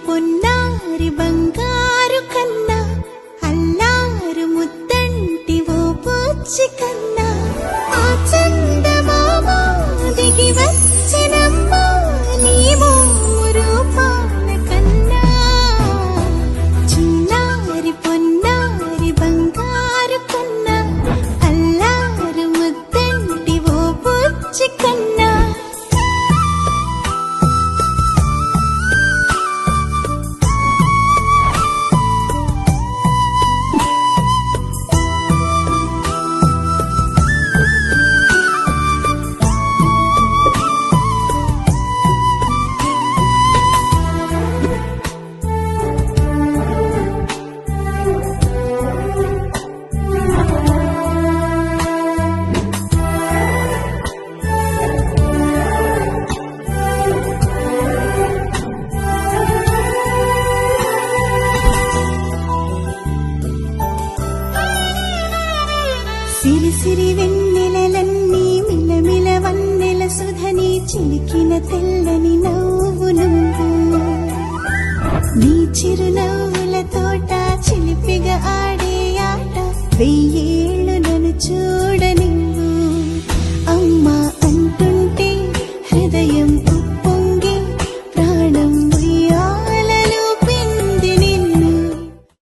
పొన్నారి బంగారు కన్నా అల్లారు ముద్దంటి ఓ పూచి కన్నా ఆ చందమామ దిగి వచ్చినమ్మా నీ రూపాల కన్నా చిన్నారి పొన్నారి బంగారు కన్నా అల్లారు ముద్దంటి ఓ పూచి కన్నా సిరి సిరి వెన్నెలలన్నీ మిలమిల వన్నెల సుధని చిలికిన తెల్లని నవ్వు నువ్వు నీ చిరునవ్వుల తోట చిలిపిగా ఆడే ఆట వెయ్యి